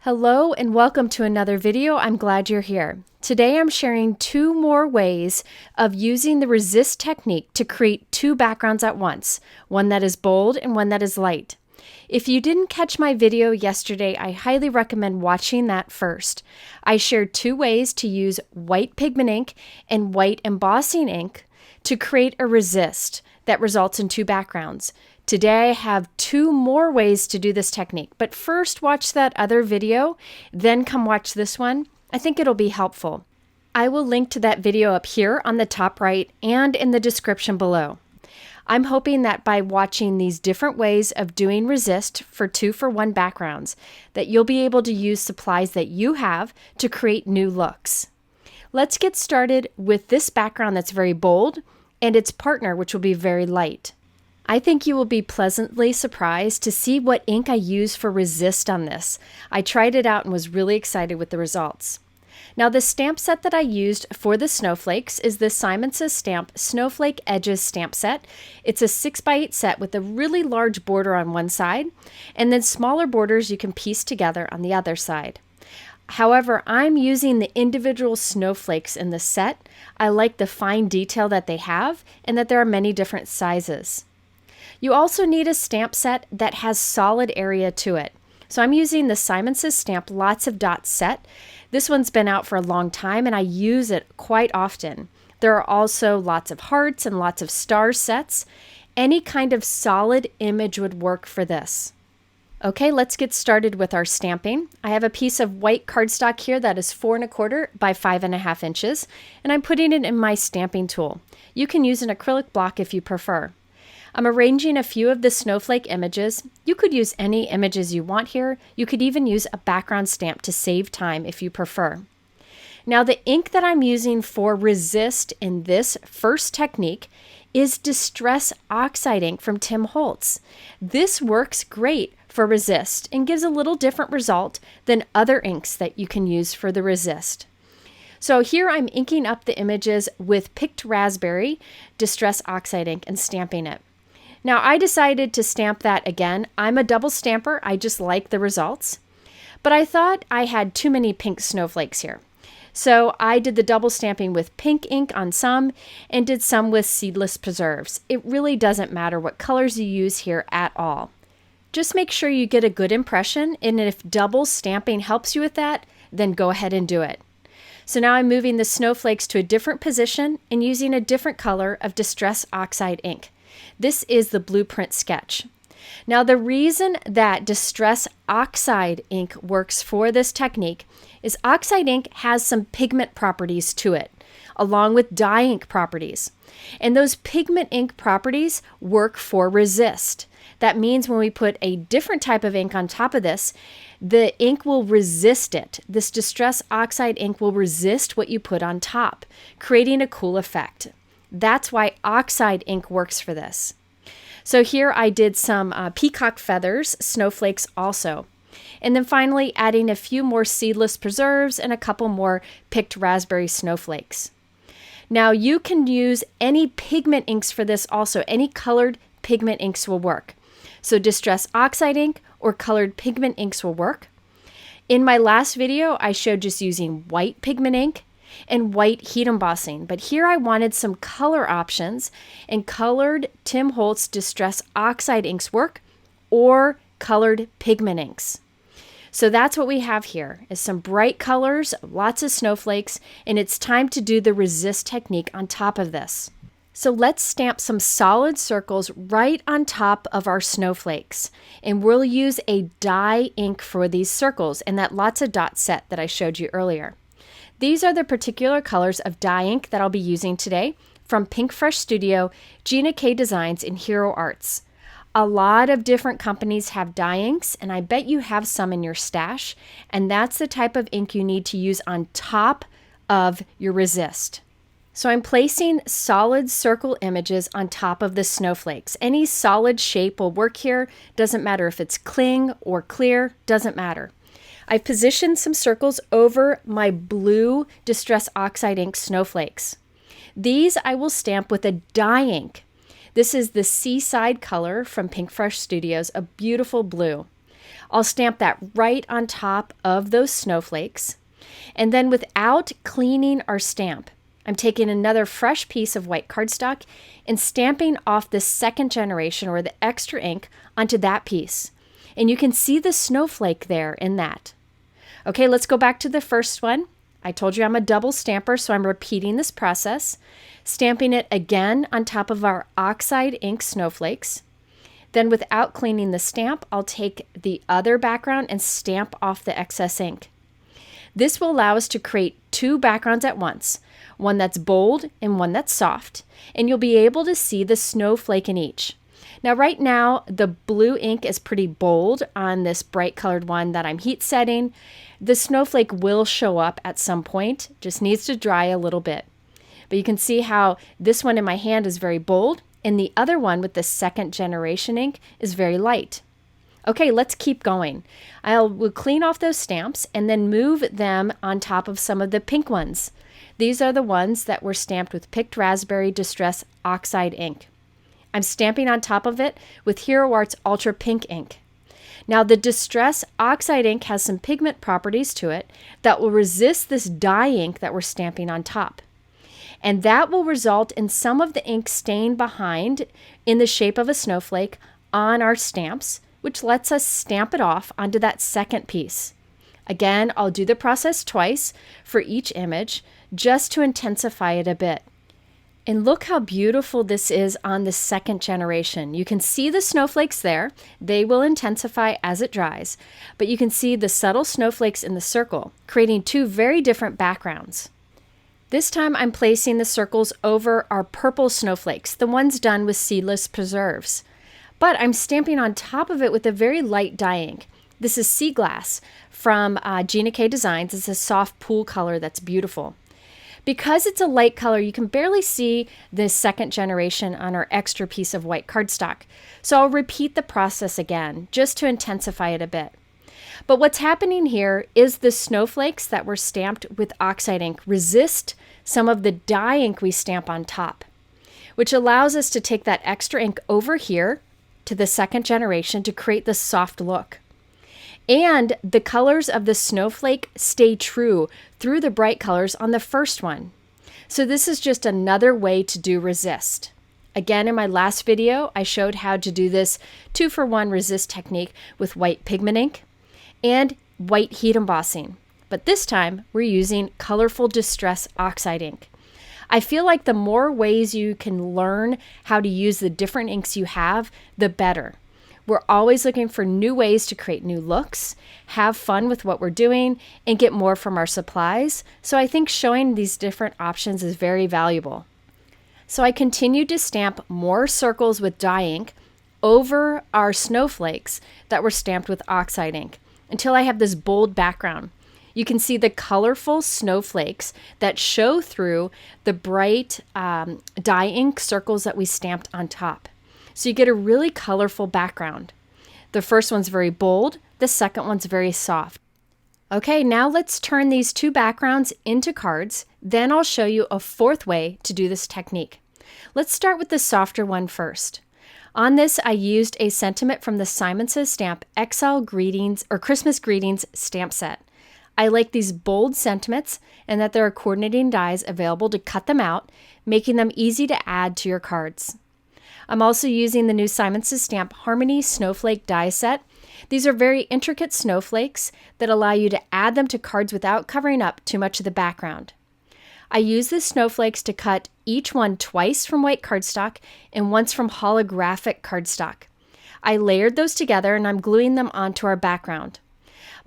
Hello and welcome to another video. I'm glad you're here. Today I'm sharing two more ways of using the resist technique to create two backgrounds at once, one that is bold and one that is light. If you didn't catch my video yesterday, I highly recommend watching that first. I shared two ways to use white pigment ink and white embossing ink to create a resist that results in two backgrounds. Today I have two more ways to do this technique, but first watch that other video, then come watch this one. I think it'll be helpful. I will link to that video up here on the top right and in the description below. I'm hoping that by watching these different ways of doing resist for 2-for-1 backgrounds, that you'll be able to use supplies that you have to create new looks. Let's get started with this background that's very bold and its partner, which will be very light. I think you will be pleasantly surprised to see what ink I use for resist on this. I tried it out and was really excited with the results. Now the stamp set that I used for the snowflakes is the Simon Says Stamp Snowflake Edges stamp set. It's a 6x8 set with a really large border on one side and then smaller borders you can piece together on the other side. However, I'm using the individual snowflakes in the set. I like the fine detail that they have and that there are many different sizes. You also need a stamp set that has solid area to it. So I'm using the Simon Says Stamp Lots of Dots set. This one's been out for a long time and I use it quite often. There are also lots of hearts and lots of star sets. Any kind of solid image would work for this. Okay, let's get started with our stamping. I have a piece of white cardstock here that is 4 1/4 by 5.5 inches, and I'm putting it in my stamping tool. You can use an acrylic block if you prefer. I'm arranging a few of the snowflake images. You could use any images you want here. You could even use a background stamp to save time if you prefer. Now the ink that I'm using for resist in this first technique is Distress Oxide ink from Tim Holtz. This works great for resist and gives a little different result than other inks that you can use for the resist. So here I'm inking up the images with Picked Raspberry Distress Oxide ink and stamping it. Now I decided to stamp that again. I'm a double stamper. I just like the results. But I thought I had too many pink snowflakes here. So I did the double stamping with pink ink on some and did some with seedless preserves. It really doesn't matter what colors you use here at all. Just make sure you get a good impression, and if double stamping helps you with that, then go ahead and do it. So now I'm moving the snowflakes to a different position and using a different color of Distress Oxide ink. This is the Blueprint Sketch. Now the reason that Distress Oxide ink works for this technique is Oxide ink has some pigment properties to it, along with dye ink properties. And those pigment ink properties work for resist. That means when we put a different type of ink on top of this, the ink will resist it. This Distress Oxide ink will resist what you put on top, creating a cool effect. That's why Oxide ink works for this. So here I did some peacock feathers, snowflakes also. And then finally adding a few more seedless preserves and a couple more picked raspberry snowflakes. Now you can use any pigment inks for this also. Any colored pigment inks will work. So Distress Oxide ink or colored pigment inks will work. In my last video, I showed just using white pigment ink and white heat embossing, but here I wanted some color options, and colored Tim Holtz Distress Oxide inks work, or colored pigment inks. So that's what we have here, is some bright colors, lots of snowflakes, and it's time to do the resist technique on top of this. So let's stamp some solid circles right on top of our snowflakes, and we'll use a dye ink for these circles and that Lots of Dots set that I showed you earlier. These are the particular colors of dye ink that I'll be using today from Pinkfresh Studio, Gina K Designs, and Hero Arts. A lot of different companies have dye inks, and I bet you have some in your stash, and that's the type of ink you need to use on top of your resist. So I'm placing solid circle images on top of the snowflakes. Any solid shape will work here. Doesn't matter if it's cling or clear, doesn't matter. I've positioned some circles over my blue Distress Oxide ink snowflakes. These I will stamp with a dye ink. This is the Seaside color from Pinkfresh Studios, a beautiful blue. I'll stamp that right on top of those snowflakes. And then without cleaning our stamp, I'm taking another fresh piece of white cardstock and stamping off the second generation or the extra ink onto that piece. And you can see the snowflake there in that. Okay, let's go back to the first one. I told you I'm a double stamper, so I'm repeating this process, stamping it again on top of our Oxide ink snowflakes. Then without cleaning the stamp, I'll take the other background and stamp off the excess ink. This will allow us to create two backgrounds at once, one that's bold and one that's soft, and you'll be able to see the snowflake in each. Now right now, the blue ink is pretty bold on this bright colored one that I'm heat setting. The snowflake will show up at some point, just needs to dry a little bit. But you can see how this one in my hand is very bold, and the other one with the second generation ink is very light. Okay, let's keep going. We'll clean off those stamps and then move them on top of some of the pink ones. These are the ones that were stamped with Picked Raspberry Distress Oxide ink. I'm stamping on top of it with Hero Art's Ultra Pink ink. Now the Distress Oxide ink has some pigment properties to it that will resist this dye ink that we're stamping on top. And that will result in some of the ink staying behind in the shape of a snowflake on our stamps, which lets us stamp it off onto that second piece. Again, I'll do the process twice for each image just to intensify it a bit. And look how beautiful this is on the second generation. You can see the snowflakes there. They will intensify as it dries, but you can see the subtle snowflakes in the circle, creating two very different backgrounds. This time I'm placing the circles over our purple snowflakes, the ones done with seedless preserves. But I'm stamping on top of it with a very light dye ink. This is Sea Glass from Gina K Designs. It's a soft pool color that's beautiful. Because it's a light color, you can barely see the second generation on our extra piece of white cardstock. So I'll repeat the process again, just to intensify it a bit. But what's happening here is the snowflakes that were stamped with Oxide ink resist some of the dye ink we stamp on top, which allows us to take that extra ink over here to the second generation to create this soft look. And the colors of the snowflake stay true through the bright colors on the first one. So this is just another way to do resist. Again, in my last video, I showed how to do this 2-for-1 resist technique with white pigment ink and white heat embossing. But this time we're using colorful Distress Oxide ink. I feel like the more ways you can learn how to use the different inks you have, the better. We're always looking for new ways to create new looks, have fun with what we're doing, and get more from our supplies. So I think showing these different options is very valuable. So I continued to stamp more circles with dye ink over our snowflakes that were stamped with Oxide ink until I have this bold background. You can see the colorful snowflakes that show through the bright dye ink circles that we stamped on top. So you get a really colorful background. The first one's very bold, the second one's very soft. Okay, now let's turn these two backgrounds into cards. Then I'll show you a fourth way to do this technique. Let's start with the softer one first. On this, I used a sentiment from the Simon Says Stamp XL Greetings or Christmas Greetings stamp set. I like these bold sentiments and that there are coordinating dies available to cut them out, making them easy to add to your cards. I'm also using the new Simon Says Stamp Harmony Snowflake die set. These are very intricate snowflakes that allow you to add them to cards without covering up too much of the background. I use the snowflakes to cut each one twice from white cardstock and once from holographic cardstock. I layered those together and I'm gluing them onto our background.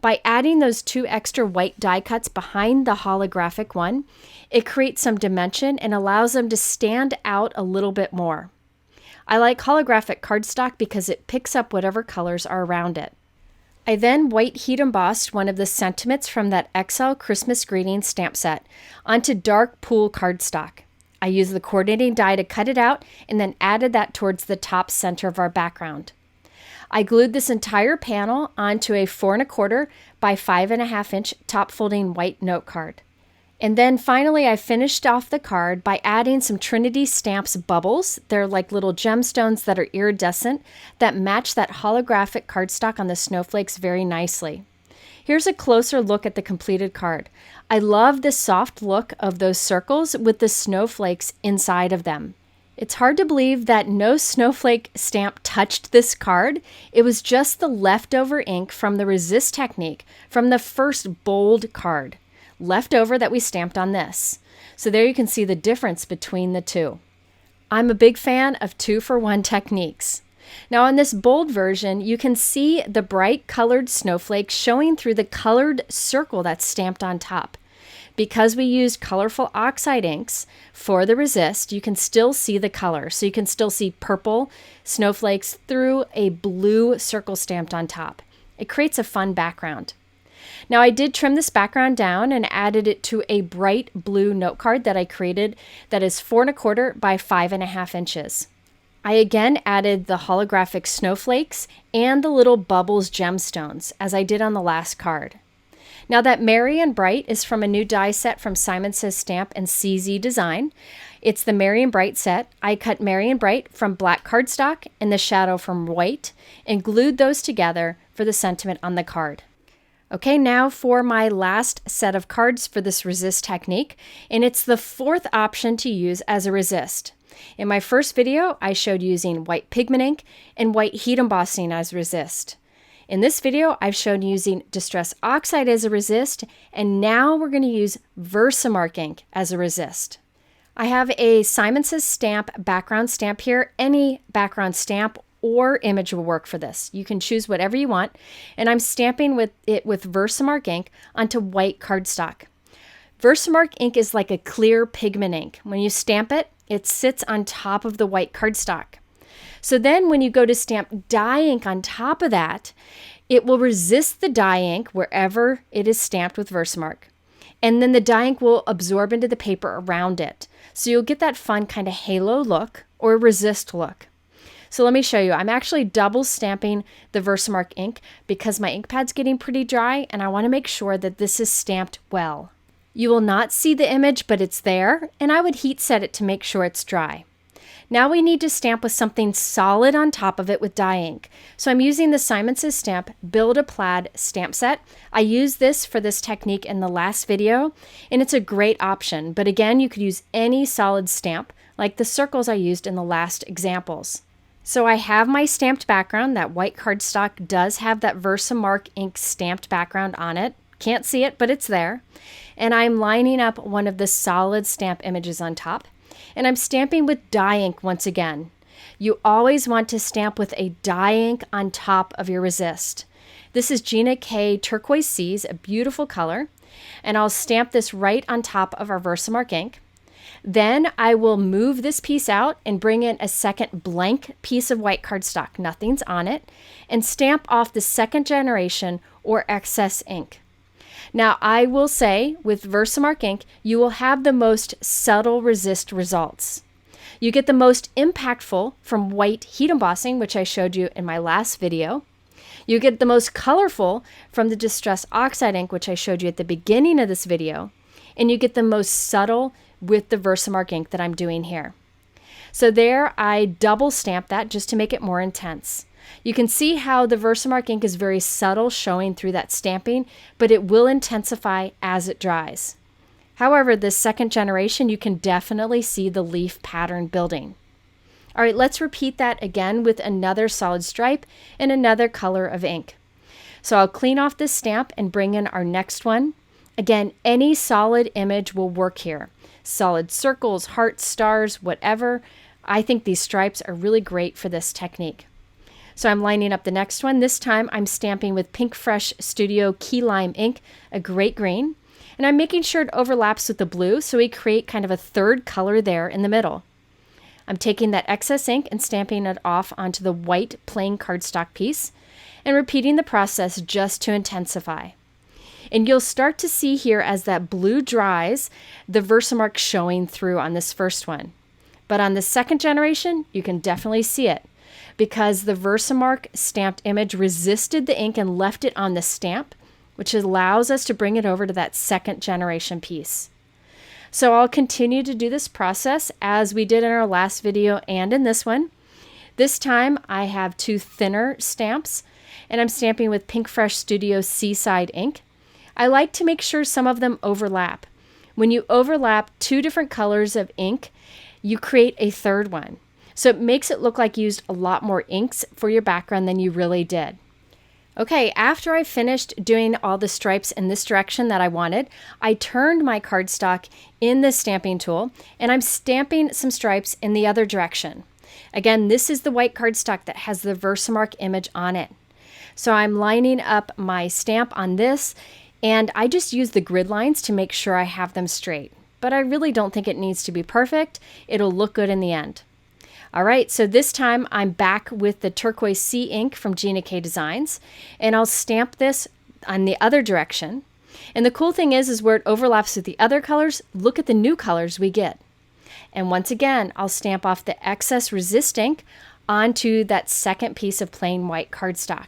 By adding those two extra white die cuts behind the holographic one, it creates some dimension and allows them to stand out a little bit more. I like holographic cardstock because it picks up whatever colors are around it. I then white heat embossed one of the sentiments from that XL Christmas Greetings stamp set onto dark pool cardstock. I used the coordinating die to cut it out and then added that towards the top center of our background. I glued this entire panel onto a 4 1/4 by 5 1/2 inch top folding white note card. And then finally, I finished off the card by adding some Trinity Stamps Baubles. They're like little gemstones that are iridescent that match that holographic cardstock on the snowflakes very nicely. Here's a closer look at the completed card. I love the soft look of those circles with the snowflakes inside of them. It's hard to believe that no snowflake stamp touched this card. It was just the leftover ink from the resist technique from the first bold card left over that we stamped on this. So there you can see the difference between the two. I'm a big fan of 2-for-1 techniques. Now on this bold version, you can see the bright colored snowflakes showing through the colored circle that's stamped on top. Because we used colorful oxide inks for the resist, you can still see the color. So you can still see purple snowflakes through a blue circle stamped on top. It creates a fun background. Now I did trim this background down and added it to a bright blue note card that I created that is 4 1/4 by 5.5 inches. I again added the holographic snowflakes and the little bubbles gemstones as I did on the last card. Now that Merry and Bright is from a new die set from Simon Says Stamp and CZ Design. It's the Merry and Bright set. I cut Merry and Bright from black cardstock and the shadow from white and glued those together for the sentiment on the card. Okay, now for my last set of cards for this resist technique, and it's the 4th option to use as a resist. In my first video, I showed using white pigment ink and white heat embossing as resist. In this video, I've shown using Distress Oxide as a resist, and now we're going to use VersaMark ink as a resist. I have a Simon Says Stamp background stamp here. Any background stamp or image will work for this. You can choose whatever you want, and I'm stamping with VersaMark ink onto white cardstock. VersaMark ink is like a clear pigment ink. When you stamp it, it sits on top of the white cardstock. So then when you go to stamp dye ink on top of that, it will resist the dye ink wherever it is stamped with VersaMark. And then the dye ink will absorb into the paper around it. So you'll get that fun kind of halo look or resist look. So let me show you. I'm actually double stamping the VersaMark ink because my ink pad's getting pretty dry and I want to make sure that this is stamped well. You will not see the image, but it's there, and I would heat set it to make sure it's dry. Now we need to stamp with something solid on top of it with dye ink. So I'm using the Simon Says Stamp Build a Plaid stamp set. I used this for this technique in the last video, and it's a great option. But again, you could use any solid stamp, like the circles I used in the last examples. So I have my stamped background. That white cardstock does have that VersaMark ink stamped background on it. Can't see it, but it's there. And I'm lining up one of the solid stamp images on top. And I'm stamping with dye ink once again. You always want to stamp with a dye ink on top of your resist. This is Gina K Turquoise Seas, a beautiful color. And I'll stamp this right on top of our VersaMark ink. Then I will move this piece out and bring in a second blank piece of white cardstock, nothing's on it, and stamp off the 2nd generation or excess ink. Now I will say with VersaMark ink, you will have the most subtle resist results. You get the most impactful from white heat embossing, which I showed you in my last video. You get the most colorful from the Distress Oxide ink, which I showed you at the beginning of this video. And you get the most subtle with the VersaMark ink that I'm doing here. So there I double stamp that just to make it more intense. You can see how the VersaMark ink is very subtle showing through that stamping, but it will intensify as it dries. However, this 2nd generation, you can definitely see the leaf pattern building. All right, let's repeat that again with another solid stripe and another color of ink. So I'll clean off this stamp and bring in our next one. Again, any solid image will work here. Solid circles, hearts, stars, whatever. I think these stripes are really great for this technique. So I'm lining up the next one. This time I'm stamping with Pinkfresh Studio Key Lime ink, a great green. And I'm making sure it overlaps with the blue so we create kind of a 3rd color there in the middle. I'm taking that excess ink and stamping it off onto the white plain cardstock piece and repeating the process just to intensify. And you'll start to see here as that blue dries, the VersaMark showing through on this first one. But on the 2nd generation, you can definitely see it because the VersaMark stamped image resisted the ink and left it on the stamp, which allows us to bring it over to that 2nd generation piece. So I'll continue to do this process as we did in our last video and in this one. This time I have two thinner stamps, and I'm stamping with Pinkfresh Studio Seaside ink. I like to make sure some of them overlap. When you overlap two different colors of ink, you create a third one. So it makes it look like you used a lot more inks for your background than you really did. Okay, after I finished doing all the stripes in this direction that I wanted, I turned my cardstock in the stamping tool, and I'm stamping some stripes in the other direction. Again, this is the white cardstock that has the VersaMark image on it. So I'm lining up my stamp on this, and I just use the grid lines to make sure I have them straight. But I really don't think it needs to be perfect. It'll look good in the end. All right, so this time I'm back with the turquoise sea ink from Gina K Designs, and I'll stamp this on the other direction. And the cool thing is where it overlaps with the other colors, look at the new colors we get. And once again, I'll stamp off the excess resist ink onto that second piece of plain white cardstock.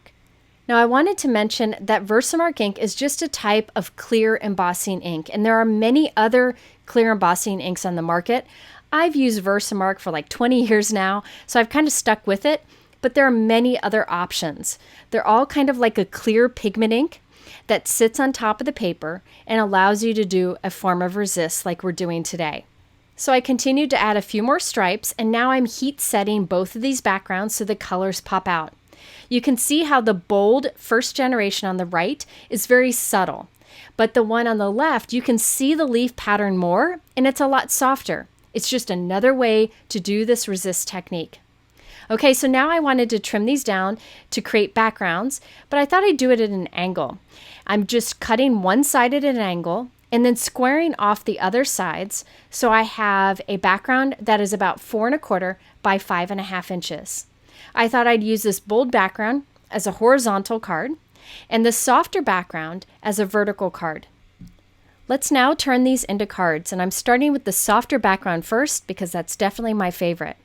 Now I wanted to mention that VersaMark ink is just a type of clear embossing ink, and there are many other clear embossing inks on the market. I've used VersaMark for like 20 years now, so I've kind of stuck with it, but there are many other options. They're all kind of like a clear pigment ink that sits on top of the paper and allows you to do a form of resist like we're doing today. So I continued to add a few more stripes, and now I'm heat setting both of these backgrounds so the colors pop out. You can see how the bold first generation on the right is very subtle, but the one on the left, you can see the leaf pattern more, and it's a lot softer. It's just another way to do this resist technique. Okay, so now I wanted to trim these down to create backgrounds, but I thought I'd do it at an angle. I'm just cutting one side at an angle and then squaring off the other sides, so I have a background that is about 4 1/4 by 5.5 inches. I thought I'd use this bold background as a horizontal card and the softer background as a vertical card. Let's now turn these into cards, and I'm starting with the softer background first because that's definitely my favorite.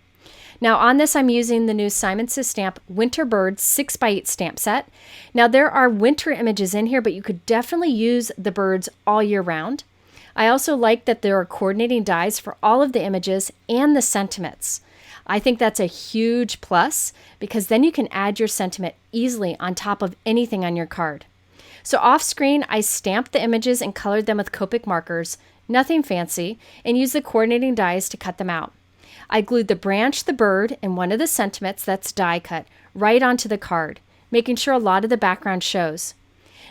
Now on this I'm using the new Simon Says Stamp Winter Birds 6x8 stamp set. Now there are winter images in here, but you could definitely use the birds all year round. I also like that there are coordinating dies for all of the images and the sentiments. I think that's a huge plus because then you can add your sentiment easily on top of anything on your card. So off screen, I stamped the images and colored them with Copic markers, nothing fancy, and used the coordinating dies to cut them out. I glued the branch, the bird, and one of the sentiments that's die cut right onto the card, making sure a lot of the background shows.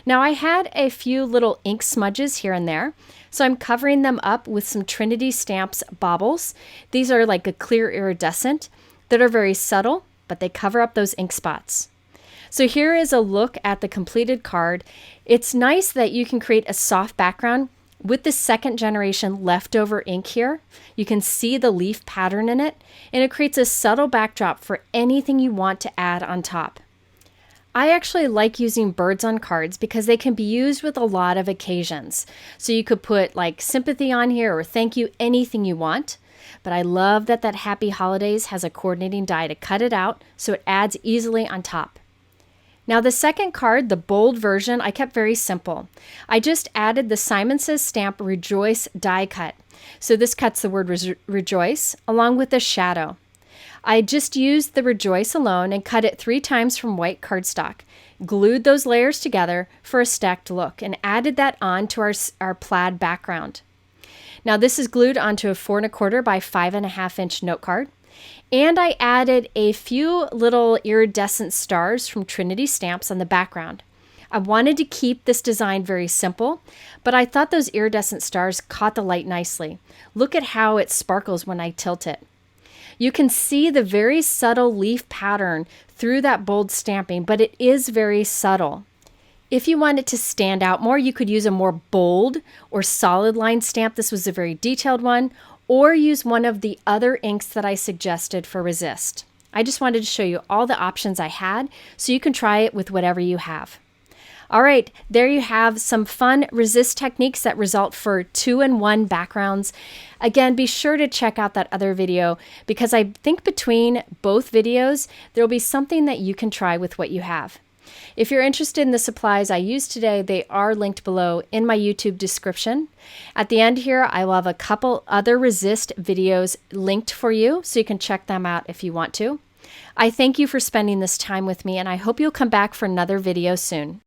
Now I had a few little ink smudges here and there, so I'm covering them up with some Trinity Stamps Baubles. These are like a clear iridescent that are very subtle, but they cover up those ink spots. So here is a look at the completed card. It's nice that you can create a soft background with the second generation leftover ink here. You can see the leaf pattern in it, and it creates a subtle backdrop for anything you want to add on top. I actually like using birds on cards because they can be used with a lot of occasions. So you could put like sympathy on here or thank you, anything you want. But I love that Happy Holidays has a coordinating die to cut it out so it adds easily on top. Now the second card, the bold version, I kept very simple. I just added the Simon Says Stamp Rejoice die cut. So this cuts the word rejoice along with the shadow. I just used the rejoice alone and cut it 3 times from white cardstock, glued those layers together for a stacked look, and added that on to our plaid background. Now this is glued onto a 4 1/4 by 5.5 inch note card. And I added a few little iridescent stars from Trinity Stamps on the background. I wanted to keep this design very simple, but I thought those iridescent stars caught the light nicely. Look at how it sparkles when I tilt it. You can see the very subtle leaf pattern through that bold stamping, but it is very subtle. If you want it to stand out more, you could use a more bold or solid line stamp. This was a very detailed one. Or use one of the other inks that I suggested for resist. I just wanted to show you all the options I had so you can try it with whatever you have. All right, there you have some fun resist techniques that result for 2-in-1 backgrounds. Again, be sure to check out that other video because I think between both videos, there will be something that you can try with what you have. If you're interested in the supplies I used today, they are linked below in my YouTube description. At the end here, I will have a couple other resist videos linked for you, so you can check them out if you want to. I thank you for spending this time with me, and I hope you'll come back for another video soon.